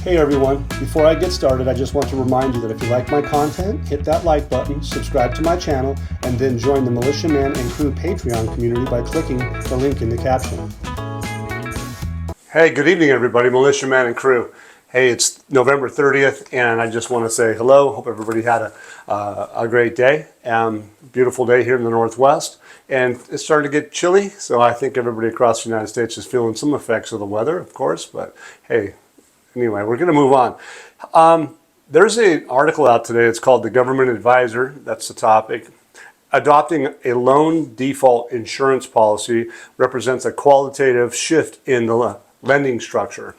Hey everyone, before I get started, I just want to remind you that if you like my content, hit that like button, subscribe to my channel, and then join the Militia Man and Crew Patreon community by clicking the link in the caption. Hey, good evening everybody, Militia Man and Crew. Hey, it's November 30th, and I just want to say hello. Hope everybody had a great day. Beautiful day here in the Northwest, and it's starting to get chilly, so I think everybody across the United States is feeling some effects of the weather, of course, but hey, anyway, we're going to move on. There's an article out today. It's called The Government Advisor. That's the topic. Adopting a loan default insurance policy represents a qualitative shift in the lending structure.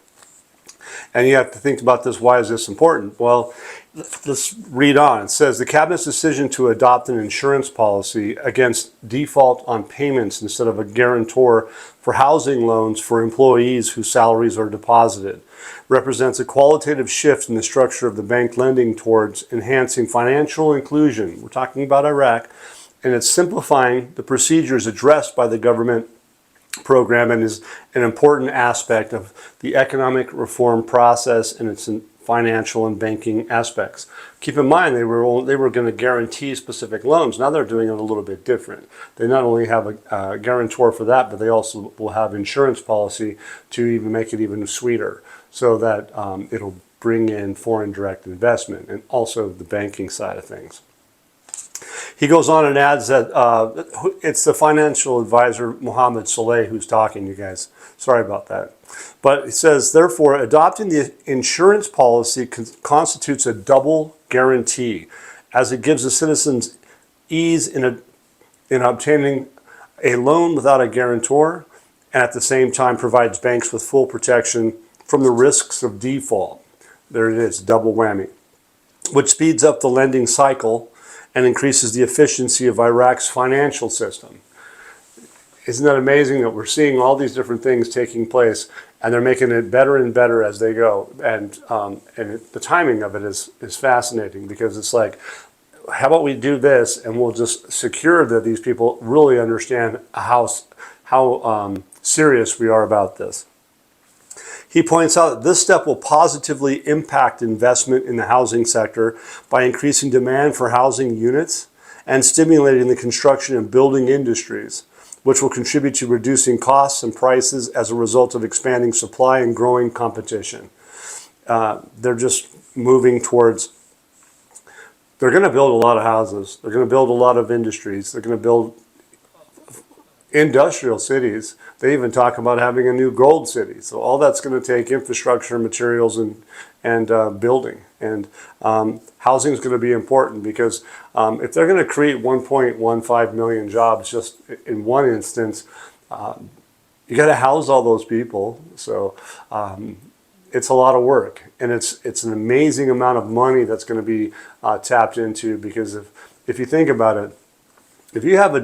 And you have to think about this. Why is this important? Well, let's read on. It says the Cabinet's decision to adopt an insurance policy against default on payments instead of a guarantor for housing loans for employees whose salaries are deposited represents a qualitative shift in the structure of the bank lending towards enhancing financial inclusion. We're talking about Iraq, and it's simplifying the procedures addressed by the government program and is an important aspect of the economic reform process and its financial and banking aspects. Keep in mind, they were going to guarantee specific loans. Now they're doing it a little bit different. They not only have a guarantor for that, but they also will have insurance policy to even make it even sweeter, so that it'll bring in foreign direct investment and also the banking side of things. He goes on and adds that it's the financial advisor, Mohammed Saleh, who's talking, you guys. Sorry about that. But it says, therefore, adopting the insurance policy constitutes a double guarantee, as it gives the citizens ease in obtaining a loan without a guarantor, and at the same time provides banks with full protection from the risks of default. There it is, double whammy, which speeds up the lending cycle and increases the efficiency of Iraq's financial system. Isn't that amazing that we're seeing all these different things taking place, and they're making it better and better as they go? And the timing of it is fascinating, because it's like, how about we do this and we'll just secure that these people really understand how serious we are about this. He points out that this step will positively impact investment in the housing sector by increasing demand for housing units and stimulating the construction and building industries, which will contribute to reducing costs and prices as a result of expanding supply and growing competition. They're just moving towards, they're going to build a lot of houses, they're going to build a lot of industries, they're going to build industrial cities. They even talk about having a new gold city. So all that's going to take infrastructure, materials, and building. And housing is going to be important, because if they're going to create 1.15 million jobs just in one instance, you got to house all those people. So it's a lot of work, and it's an amazing amount of money that's going to be tapped into, because if you think about it, if you have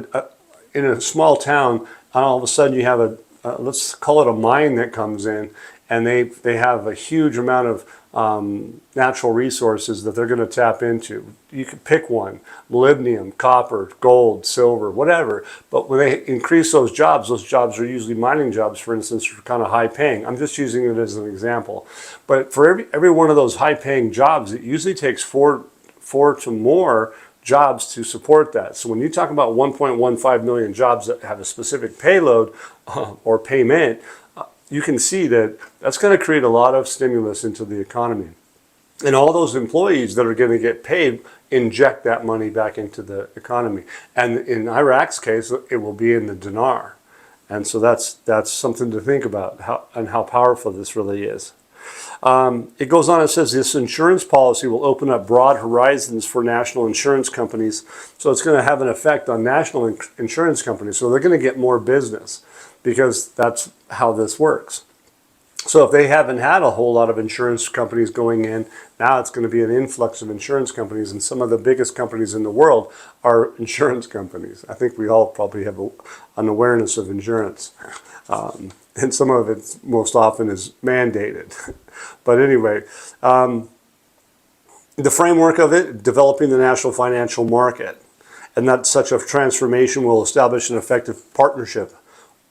in a small town, all of a sudden you have let's call it a mine that comes in, and they have a huge amount of natural resources that they're going to tap into. You could pick one: molybdenum, copper, gold, silver, whatever. But when they increase those jobs are usually mining jobs, for instance, are kind of high paying. I'm just using it as an example. But for every one of those high paying jobs, it usually takes four to more jobs to support that. So when you talk about 1.15 million jobs that have a specific payload or payment, you can see that that's going to create a lot of stimulus into the economy. And all those employees that are going to get paid inject that money back into the economy. And in Iraq's case, it will be in the dinar. And so that's something to think about, how powerful this really is. It goes on and says this insurance policy will open up broad horizons for national insurance companies. So it's going to have an effect on national insurance companies. So they're going to get more business, because that's how this works. So if they haven't had a whole lot of insurance companies going in, now it's going to be an influx of insurance companies, and some of the biggest companies in the world are insurance companies. I think we all probably have an awareness of insurance. And some of it most often is mandated. But anyway, the framework of it, developing the national financial market, and that such a transformation will establish an effective partnership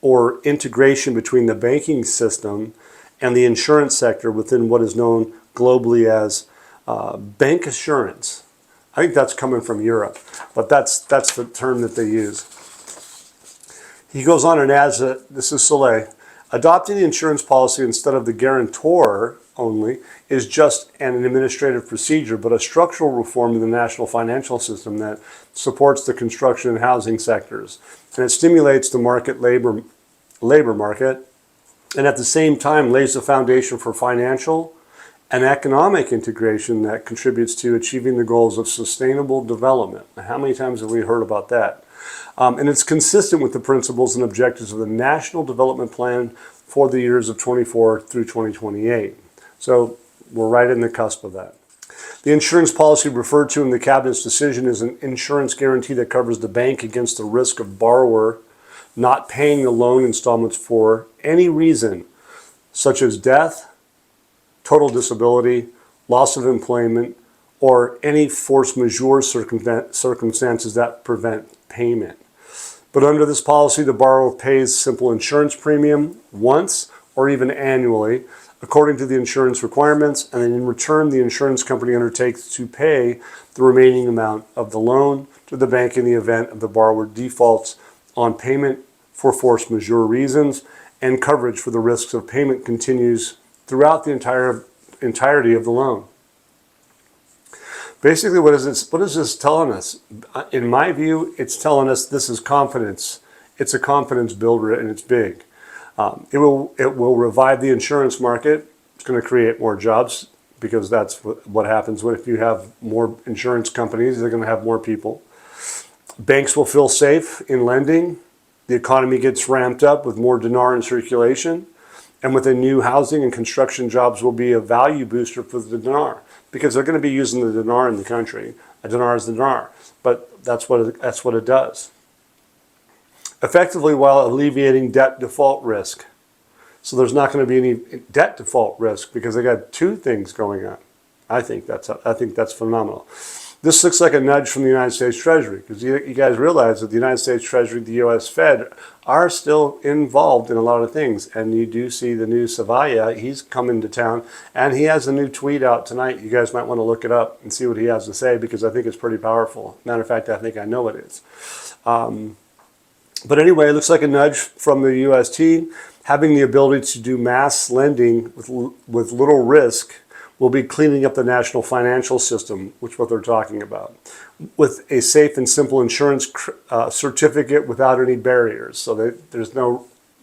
or integration between the banking system and the insurance sector within what is known globally as bank assurance. I think that's coming from Europe, but that's the term that they use. He goes on and adds that, this is Soleil, adopting the insurance policy instead of the guarantor only is just an administrative procedure, but a structural reform in the national financial system that supports the construction and housing sectors. And it stimulates the labor market, and at the same time lays the foundation for financial and economic integration that contributes to achieving the goals of sustainable development. Now, how many times have we heard about that? And it's consistent with the principles and objectives of the National Development Plan for the years of 24 through 2028. So we're right in the cusp of that. The insurance policy referred to in the Cabinet's decision is an insurance guarantee that covers the bank against the risk of borrower not paying the loan installments for any reason, such as death, total disability, loss of employment, or any force majeure circumstances that prevent payment. But under this policy, the borrower pays simple insurance premium once or even annually, according to the insurance requirements, and then in return, the insurance company undertakes to pay the remaining amount of the loan to the bank in the event of the borrower defaults on payment for force majeure reasons, and coverage for the risks of payment continues throughout the entirety of the loan. Basically, what is this telling us? In my view, it's telling us this is confidence. It's a confidence builder, and it's big. It will revive the insurance market. It's going to create more jobs, because that's what happens if you have more insurance companies. They're going to have more people. Banks will feel safe in lending. The economy gets ramped up with more dinar in circulation. And with the new housing and construction jobs will be a value booster for the dinar, because they're going to be using the dinar in the country. A dinar is the dinar, but that's what it does. Effectively, while alleviating debt default risk. So there's not going to be any debt default risk, because they got two things going on. I think that's phenomenal. This looks like a nudge from the United States Treasury, because you guys realize that the United States Treasury, the U.S. Fed, are still involved in a lot of things. And you do see the new Savaya, he's coming to town, and he has a new tweet out tonight. You guys might want to look it up and see what he has to say, because I think it's pretty powerful. Matter of fact, I think I know it is. But anyway, it looks like a nudge from the UST. Having the ability to do mass lending with little risk will be cleaning up the national financial system, which is what they're talking about, with a safe and simple insurance certificate without any barriers. So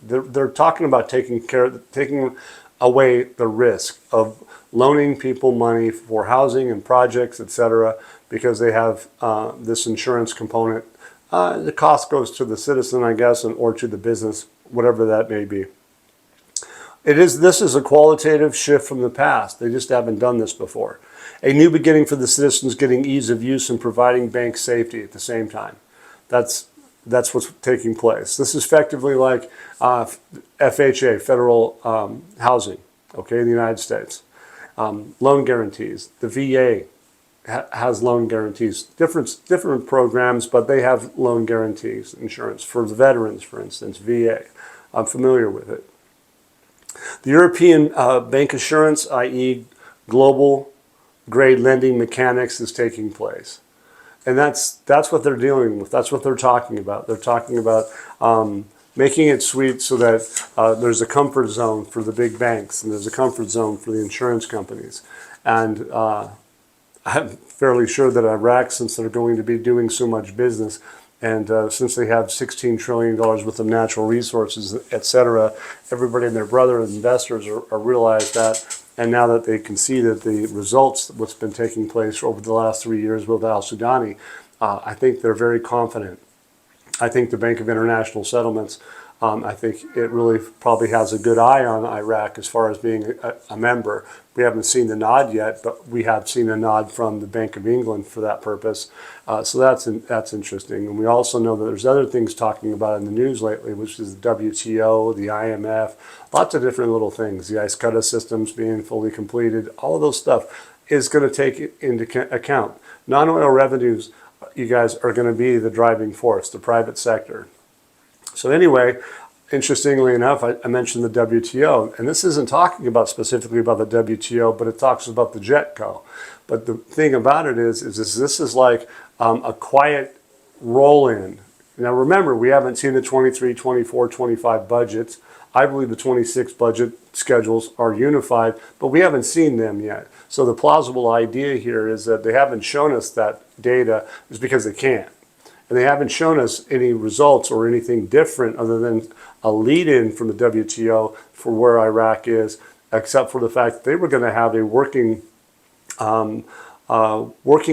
they're talking about taking away the risk of loaning people money for housing and projects, etc., because they have this insurance component. The cost goes to the citizen, I guess, or to the business, whatever that may be. This is a qualitative shift from the past. They just haven't done this before. A new beginning for the citizens, getting ease of use and providing bank safety at the same time. That's what's taking place. This is effectively like FHA, federal housing, okay, in the United States. Loan guarantees. The VA has loan guarantees. Different programs, but they have loan guarantees, insurance. For the veterans, for instance, VA. I'm familiar with it. The European bank assurance, i.e. global grade lending mechanics, is taking place. And that's what they're dealing with. That's what they're talking about. They're talking about making it sweet so that there's a comfort zone for the big banks, and there's a comfort zone for the insurance companies. And I'm fairly sure that Iraq, since they're going to be doing so much business, and since they have $16 trillion worth of natural resources, etc., everybody and their brother investors are realize that. And now that they can see that the results, what's been taking place over the last 3 years with Al-Sudani, I think they're very confident. I think the Bank of International Settlements, I think it really probably has a good eye on Iraq as far as being a member. We haven't seen the nod yet, but we have seen a nod from the Bank of England for that purpose. So that's interesting. And we also know that there's other things talking about in the news lately, which is the WTO, the IMF, lots of different little things. The IQD systems being fully completed, all of those stuff is going to take into account. Non-oil revenues, you guys, are going to be the driving force, the private sector. So anyway, interestingly enough, I mentioned the WTO, and this isn't talking about specifically about the WTO, but it talks about the JETCO. But the thing about it is this is like a quiet roll-in. Now remember, we haven't seen the 23, 24, 25 budgets. I believe the 26 budget schedules are unified, but we haven't seen them yet. So the plausible idea here is that they haven't shown us that data is because they can't. And they haven't shown us any results or anything different other than a lead-in from the WTO for where Iraq is, except for the fact that they were going to have a working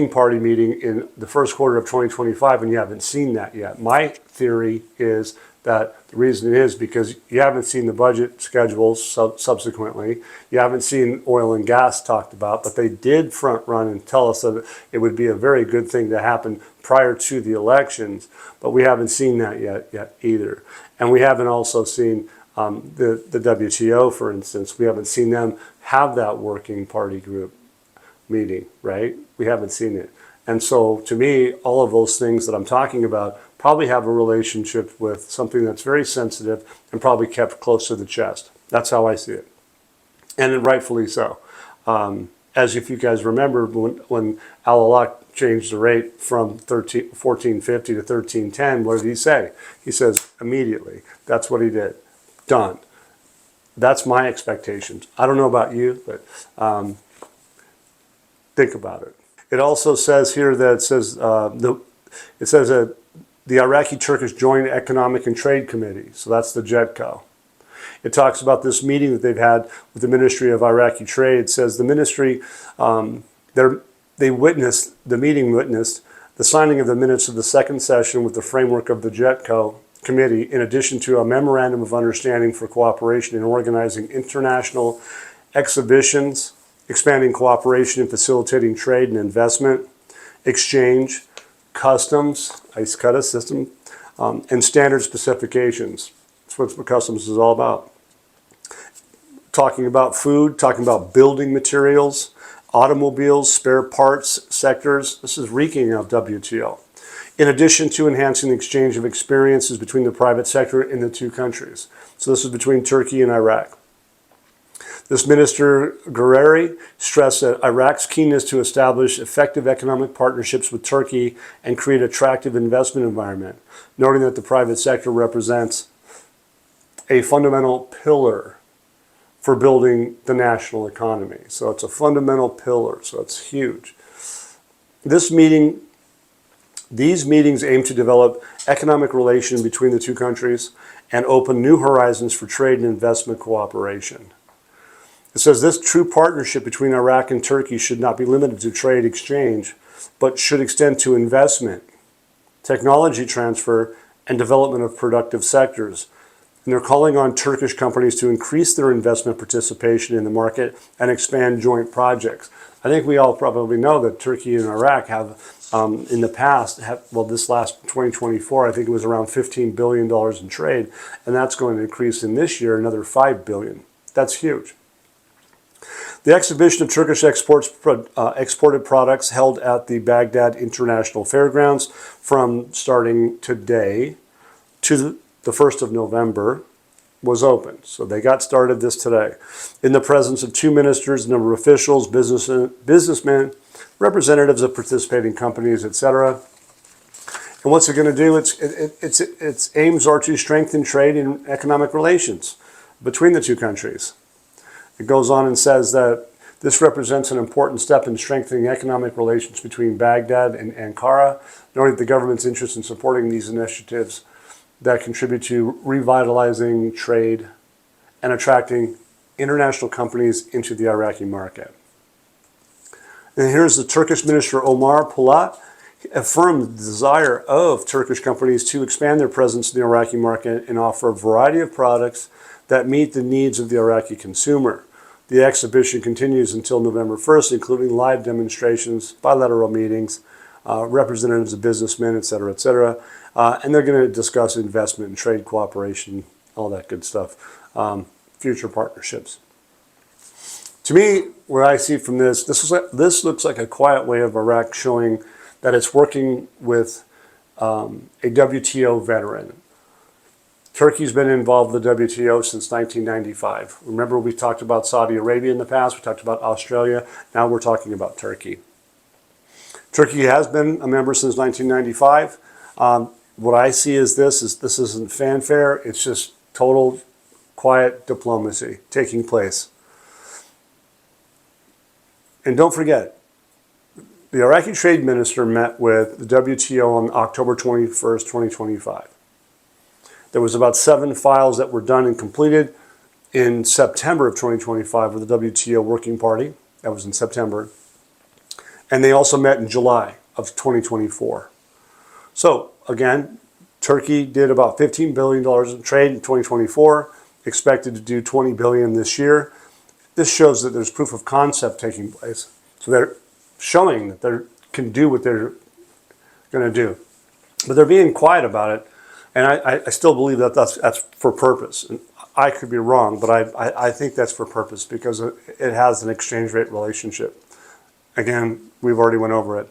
party meeting in the first quarter of 2025, and you haven't seen that yet. My theory is that the reason is because you haven't seen the budget schedules subsequently. You haven't seen oil and gas talked about, but they did front run and tell us that it would be a very good thing to happen prior to the elections, but we haven't seen that yet either. And we haven't also seen the WTO, for instance. We haven't seen them have that working party group meeting, right? We haven't seen it. And so to me, all of those things that I'm talking about probably have a relationship with something that's very sensitive and probably kept close to the chest. That's how I see it. And rightfully so. As if you guys remember, when Al-Alaq changed the rate from 1450 to 1310, what did he say? He says, immediately. That's what he did. Done. That's my expectations. I don't know about you, but think about it. It also says here that it says that the Iraqi-Turkish Joint Economic and Trade Committee, so that's the JETCO. It talks about this meeting that they've had with the Ministry of Iraqi Trade. It says the ministry, the meeting witnessed the signing of the minutes of the second session with the framework of the JETCO committee, in addition to a memorandum of understanding for cooperation in organizing international exhibitions, expanding cooperation in facilitating trade and investment, exchange, customs, IQD system, and standard specifications. That's what customs is all about. Talking about food, talking about building materials, automobiles, spare parts sectors. This is reeking of WTO. In addition to enhancing the exchange of experiences between the private sector in the two countries. So this is between Turkey and Iraq. This Minister Gureri stressed that Iraq's keenness to establish effective economic partnerships with Turkey and create an attractive investment environment, noting that the private sector represents a fundamental pillar for building the national economy. So it's a fundamental pillar, so it's huge. These meetings aim to develop economic relations between the two countries and open new horizons for trade and investment cooperation. It says this true partnership between Iraq and Turkey should not be limited to trade exchange, but should extend to investment, technology transfer, and development of productive sectors. And they're calling on Turkish companies to increase their investment participation in the market and expand joint projects. I think we all probably know that Turkey and Iraq have, in the past, this last 2024, I think it was around $15 billion in trade, and that's going to increase in this year another $5 billion. That's huge. The exhibition of Turkish exported products held at the Baghdad International Fairgrounds from starting today to the 1st of November was open. So they got started this today. In the presence of 2 ministers, a number of officials, businessmen, representatives of participating companies, etc. And what's it going to do? Its aims are to strengthen trade and economic relations between the two countries. It goes on and says that this represents an important step in strengthening economic relations between Baghdad and Ankara, noting the government's interest in supporting these initiatives that contribute to revitalizing trade and attracting international companies into the Iraqi market. And here's the Turkish Minister Omar Polat affirmed the desire of Turkish companies to expand their presence in the Iraqi market and offer a variety of products that meet the needs of the Iraqi consumer. The exhibition continues until November 1st, including live demonstrations, bilateral meetings, representatives of businessmen, etc., etc. And they're going to discuss investment and trade cooperation, all that good stuff, future partnerships. To me, what I see from this looks like a quiet way of Iraq showing that it's working with a WTO veteran Turkey's been involved with the WTO since 1995. Remember, we talked about Saudi Arabia in the past, we talked about Australia, now we're talking about Turkey. Turkey has been a member since 1995. What I see is this isn't fanfare, it's just total quiet diplomacy taking place. And don't forget, the Iraqi trade minister met with the WTO on October 21st, 2025. There was about 7 files that were done and completed in September of 2025 with the WTO Working Party. That was in September. And they also met in July of 2024. So again, Turkey did about $15 billion in trade in 2024, expected to do $20 billion this year. This shows that there's proof of concept taking place. So they're showing that they can do what they're going to do. But they're being quiet about it. And I still believe that that's for purpose. And I could be wrong, but I think that's for purpose because it has an exchange rate relationship. Again, we've already went over it.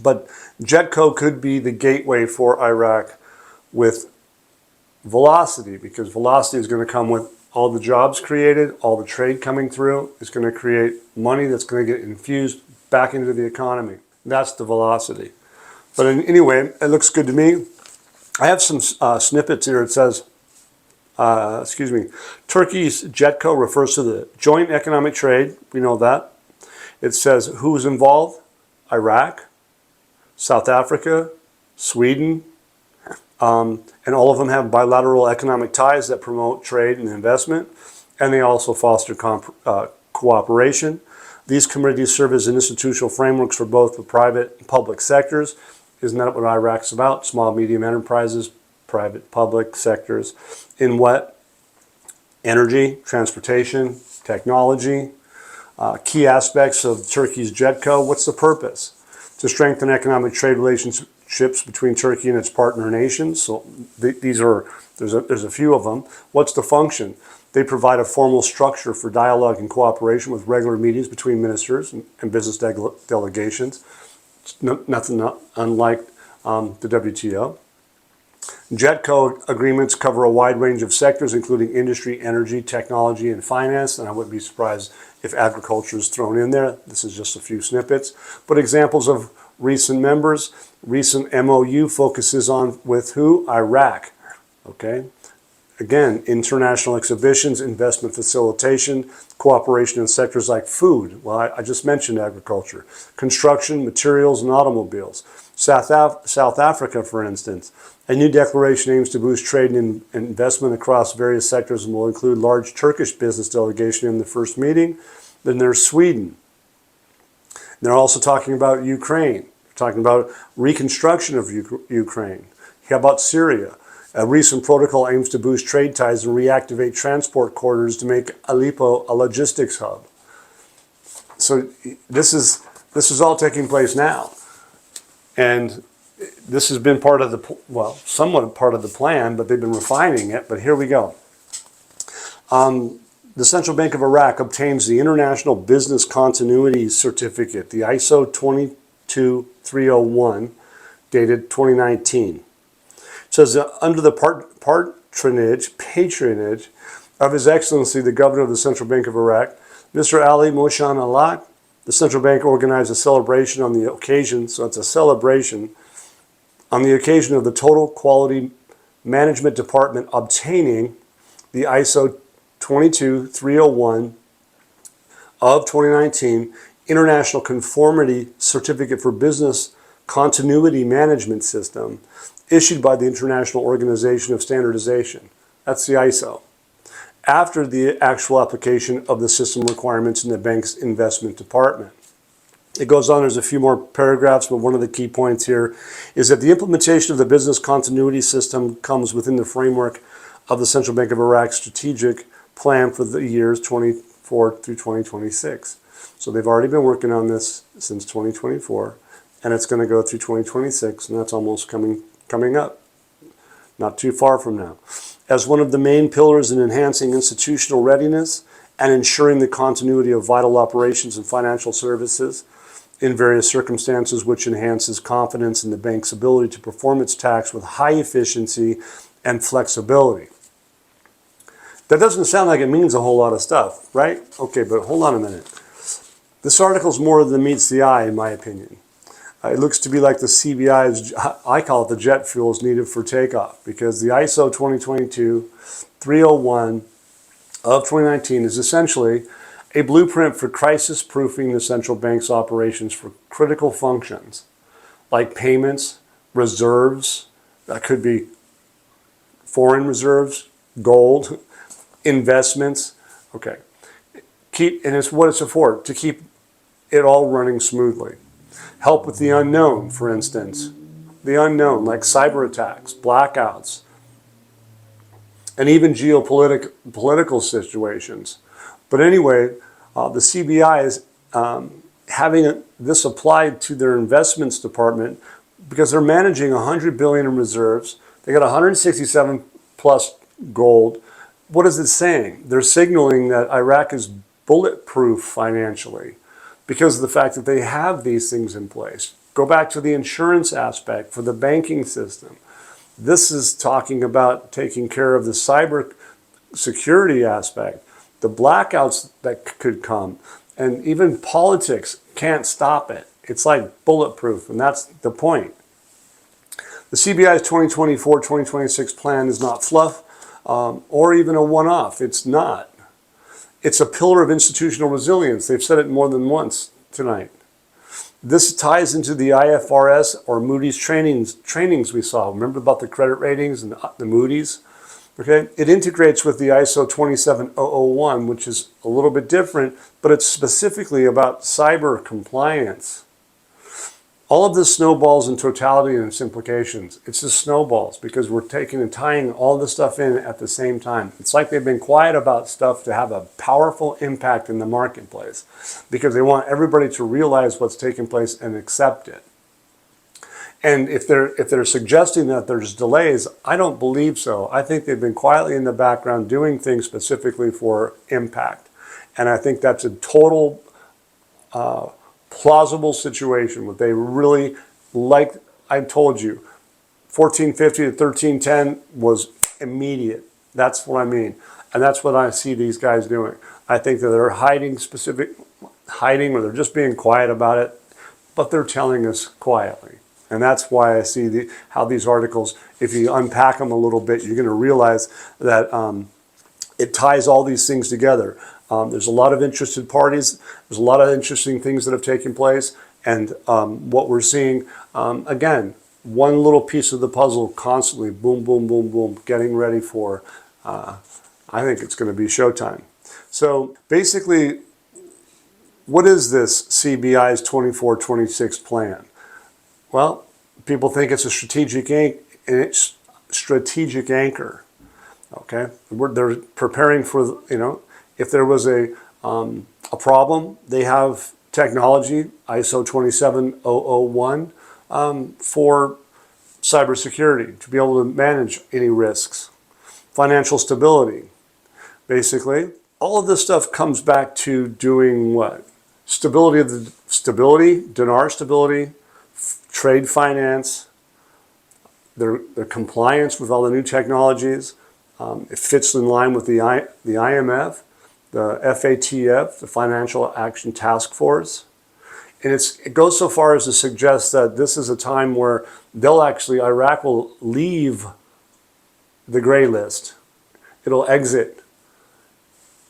But JETCO could be the gateway for Iraq with velocity, because velocity is going to come with all the jobs created, all the trade coming through. It's going to create money that's going to get infused back into the economy. That's the velocity. But anyway, it looks good to me. I have some snippets here. It says, Turkey's JETCO refers to the joint economic trade. We know that. It says who's involved: Iraq, South Africa, Sweden, and all of them have bilateral economic ties that promote trade and investment, and they also foster cooperation. These committees serve as institutional frameworks for both the private and public sectors. Isn't that what Iraq's about? Small, medium enterprises, private, public sectors. In what? Energy, transportation, technology. Key aspects of Turkey's JETCO. What's the purpose? To strengthen economic trade relationships between Turkey and its partner nations. So there's a few of them. What's the function? They provide a formal structure for dialogue and cooperation with regular meetings between ministers and business delegations. Nothing unlike the WTO. JETCO agreements cover a wide range of sectors, including industry, energy, technology, and finance. And I wouldn't be surprised if agriculture is thrown in there. This is just a few snippets. But examples of recent members, recent MOU focuses on with who? Iraq. Okay. Again, international exhibitions, investment facilitation, cooperation in sectors like food. Well, I just mentioned agriculture, construction, materials, and automobiles. South Africa, for instance. A new declaration aims to boost trade and investment across various sectors and will include large Turkish business delegation in the first meeting. Then there's Sweden. They're also talking about Ukraine. They're talking about reconstruction of Ukraine. How about Syria? A recent protocol aims to boost trade ties and reactivate transport corridors to make Aleppo a logistics hub. So this is all taking place now. And this has been part of the, well, somewhat part of the plan, but they've been refining it. But here we go. The Central Bank of Iraq obtains the International Business Continuity Certificate, the ISO 22301, dated 2019. It says under the patronage of His Excellency, the Governor of the Central Bank of Iraq, Mr. Ali Moshan Alak, the Central Bank organized a celebration on the occasion, so it's a celebration, on the occasion of the Total Quality Management Department obtaining the ISO 22301 of 2019 International Conformity Certificate for Business Continuity Management System, issued by the International Organization of Standardization. That's the ISO. After the actual application of the system requirements in the bank's investment department. It goes on, there's a few more paragraphs, but one of the key points here is that the implementation of the business continuity system comes within the framework of the Central Bank of Iraq's strategic plan for the years 24 through 2026. So they've already been working on this since 2024, and it's going to go through 2026, and that's almost coming up, not too far from now. As one of the main pillars in enhancing institutional readiness and ensuring the continuity of vital operations and financial services in various circumstances, which enhances confidence in the bank's ability to perform its tasks with high efficiency and flexibility. That doesn't sound like it means a whole lot of stuff, right? Okay, but hold on a minute. This article's more than meets the eye, in my opinion. It looks to be like the CBI's, I call it the jet fuels needed for takeoff, because the ISO 2022-301 of 2019 is essentially a blueprint for crisis-proofing the central bank's operations for critical functions, like payments, reserves, that could be foreign reserves, gold, investments. Okay. And it's what it's for, to keep it all running smoothly. Help with the unknown, for instance. The unknown, like cyber attacks, blackouts, and even geopolitical situations. But anyway, the CBI is having this applied to their investments department because they're managing $100 billion in reserves. They got 167 plus gold. What is it saying? They're signaling that Iraq is bulletproof financially because of the fact that they have these things in place. Go back to the insurance aspect for the banking system. This is talking about taking care of the cyber security aspect, the blackouts that could come, and even politics can't stop it. It's like bulletproof, and that's the point. The CBI's 2024-2026 plan is not fluff or even a one-off. It's not. It's a pillar of institutional resilience. They've said it more than once tonight. This ties into the IFRS or Moody's trainings we saw. Remember about the credit ratings and the Moody's? Okay, it integrates with the ISO 27001, which is a little bit different, but it's specifically about cyber compliance. All of this snowballs in totality and its implications. It's just snowballs because we're taking and tying all this stuff in at the same time. It's like they've been quiet about stuff to have a powerful impact in the marketplace because they want everybody to realize what's taking place and accept it. And if they're suggesting that there's delays, I don't believe so. I think they've been quietly in the background doing things specifically for impact. And I think that's a total plausible situation. What they really, like I told you, 1450 to 1310 was immediate. That's what I mean. And that's what I see these guys doing. I think that they're hiding or they're just being quiet about it, but they're telling us quietly. And that's why I see how these articles, if you unpack them a little bit, you're going to realize that it ties all these things together. There's a lot of interested parties. There's a lot of interesting things that have taken place. And what we're seeing, again, one little piece of the puzzle constantly, boom, boom, boom, boom, getting ready for, I think it's going to be showtime. So basically, what is this CBI's 24-26 plan? Well, people think it's a strategic anchor. Okay, they're preparing for, if there was a problem, they have technology, ISO 27001, for cybersecurity to be able to manage any risks, financial stability. Basically, all of this stuff comes back to doing what? Dinar stability, trade finance, their compliance with all the new technologies. It fits in line with the IMF, the FATF, the Financial Action Task Force. And it goes so far as to suggest that this is a time where Iraq will leave the gray list. It'll exit,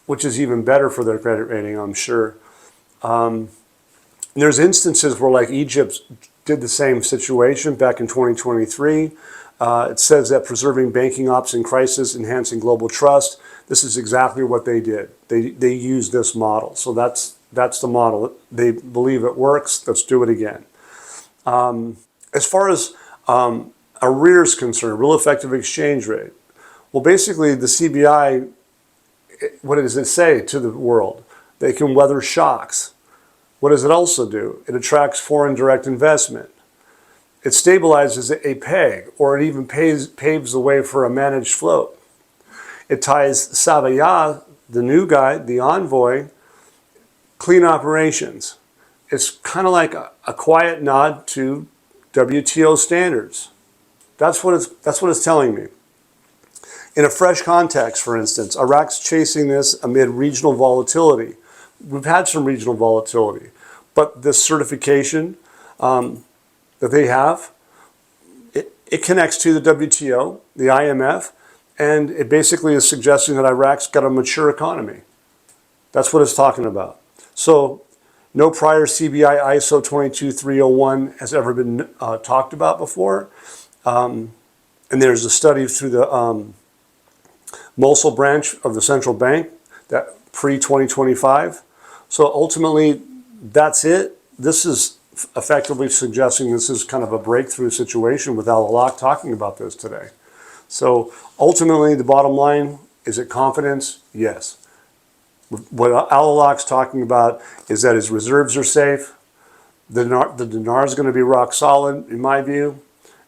which is even better for their credit rating, I'm sure. There's instances where, like, Egypt did the same situation back in 2023. It says that preserving banking ops in crisis, enhancing global trust. This is exactly what they did. They used this model. So that's the model. They believe it works. Let's do it again. As far as arrears concerned, real effective exchange rate. Well, basically, the CBI, what does it say to the world? They can weather shocks. What does it also do? It attracts foreign direct investment. It stabilizes a peg, or it even paves the way for a managed float. It ties Savaya, the new guy, the envoy, clean operations. It's kind of like a quiet nod to WTO standards. That's what it's telling me. In a fresh context, for instance, Iraq's chasing this amid regional volatility. We've had some regional volatility, but this certification that they have, it connects to the WTO, the IMF, and it basically is suggesting that Iraq's got a mature economy. That's what it's talking about. So no prior CBI ISO 22301 has ever been talked about before. And there's a study through the Mosul branch of the central bank, that pre-2025. So ultimately, that's it. This is effectively suggesting this is kind of a breakthrough situation with Al-Alaq talking about this today. So ultimately, the bottom line, is it confidence? Yes. What Al-Alaq's talking about is that his reserves are safe. The dinar is going to be rock solid, in my view.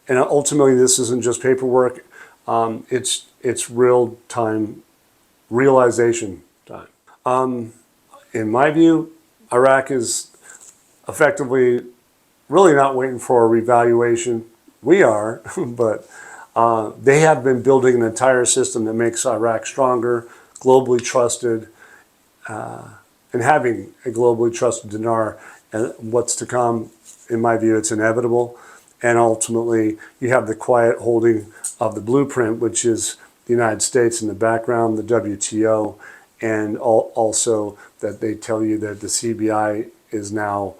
And ultimately, this isn't just paperwork. It's real-time realization time. In my view, Iraq is effectively really not waiting for a revaluation. We are, but they have been building an entire system that makes Iraq stronger, globally trusted, and having a globally trusted dinar. And what's to come, in my view, it's inevitable. And ultimately, you have the quiet holding of the blueprint, which is the United States in the background, the WTO, and also that they tell you that the CBI is now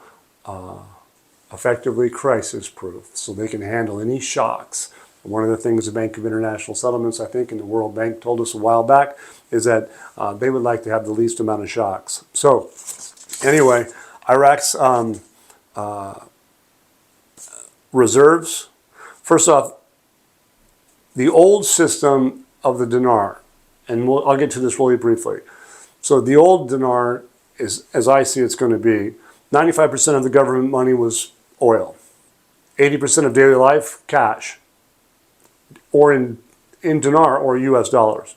effectively crisis-proof, so they can handle any shocks. One of the things the Bank of International Settlements, I think, and the World Bank told us a while back is that they would like to have the least amount of shocks. So anyway, Iraq's reserves. First off, the old system of the dinar, and I'll get to this really briefly. So the old dinar is, as I see it's going to be, 95% of the government money was oil, 80% of daily life, cash, or in dinar or US dollars.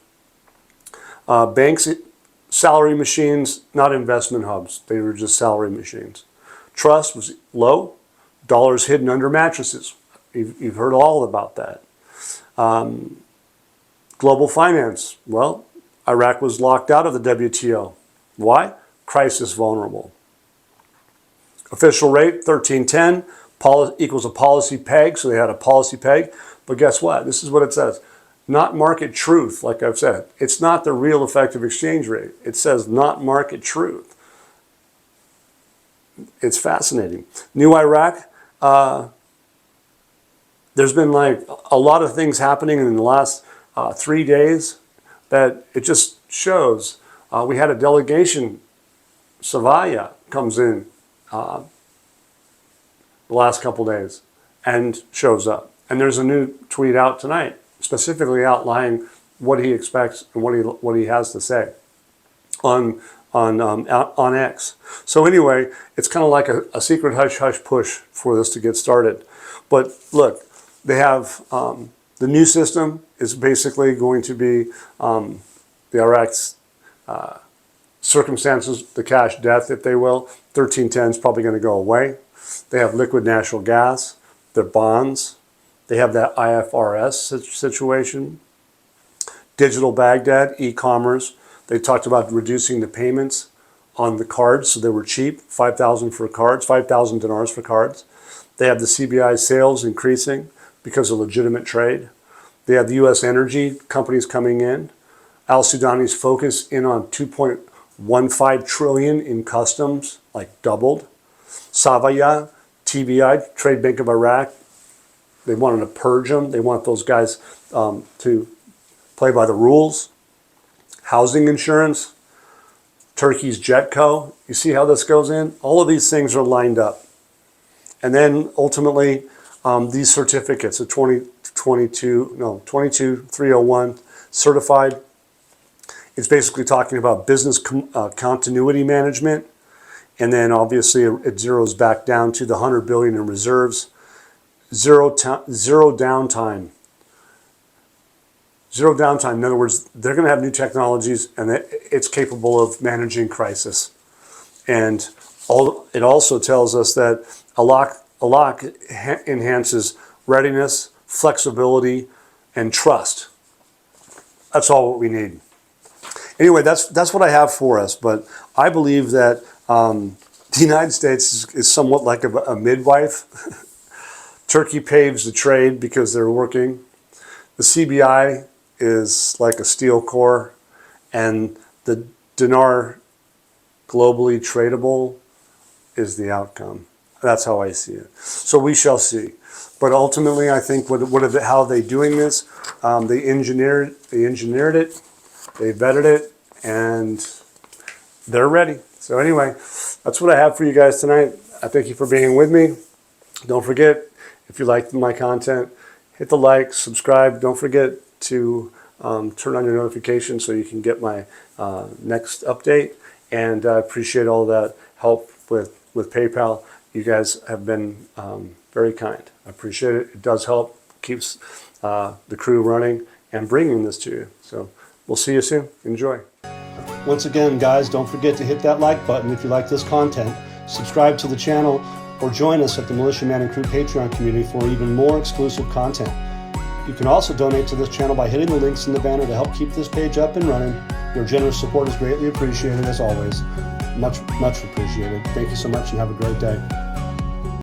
Banks, salary machines, not investment hubs. They were just salary machines. Trust was low, dollars hidden under mattresses. You've heard all about that. Global finance. Well, Iraq was locked out of the WTO. Why? Crisis vulnerable. Official rate, 1310, equals a policy peg, so they had a policy peg. But guess what? This is what it says. Not market truth, like I've said. It's not the real effective exchange rate. It says not market truth. It's fascinating. New Iraq, there's been like a lot of things happening in the last 3 days that it just shows. We had a delegation, Savaya comes in the last couple days and shows up. And there's a new tweet out tonight specifically outlining what he expects and what he has to say on X. So anyway, it's kind of like a secret hush-hush push for this to get started. But look, they have the new system is basically going to be the Iraq's circumstances, the cash death, if they will. 1310 is probably going to go away. They have liquid natural gas, their bonds. They have that IFRS situation. Digital Baghdad, e-commerce. They talked about reducing the payments on the cards, so they were cheap, 5,000 for cards, 5,000 dinars for cards. They have the CBI sales increasing because of legitimate trade. They have the U.S. energy companies coming in. Al-Sudani's focus in on 2.15 trillion in customs, like doubled. Savaya, TBI, Trade Bank of Iraq, they wanted to purge them. They want those guys to play by the rules. Housing insurance, Turkey's Jetco. You see how this goes in? All of these things are lined up. And then ultimately, these certificates, the 22301 certified, it's basically talking about business continuity management. And then obviously it zeroes back down to the 100 billion in reserves. Zero downtime. Zero downtime. In other words, they're going to have new technologies and it's capable of managing crisis. And it also tells us that Al-Alaq enhances readiness, flexibility, and trust. That's all what we need. Anyway, that's what I have for us. But I believe that the United States is somewhat like a midwife. Turkey paves the trade because they're working. The CBI is like a steel core, and the dinar, globally tradable, is the outcome. That's how I see it. So we shall see. But ultimately, I think how are they doing this? They engineered it, they vetted it, and they're ready. So anyway, that's what I have for you guys tonight. I thank you for being with me. Don't forget, if you like my content, hit the like, subscribe. Don't forget to turn on your notifications so you can get my next update. And I appreciate all that help with PayPal. You guys have been very kind. I appreciate it. It does help, keeps the crew running and bringing this to you. So we'll see you soon. Enjoy. Once again, guys, don't forget to hit that like button if you like this content. Subscribe to the channel or join us at the Militia Man and Crew Patreon community for even more exclusive content. You can also donate to this channel by hitting the links in the banner to help keep this page up and running. Your generous support is greatly appreciated, as always. Much, much appreciated. Thank you so much and have a great day.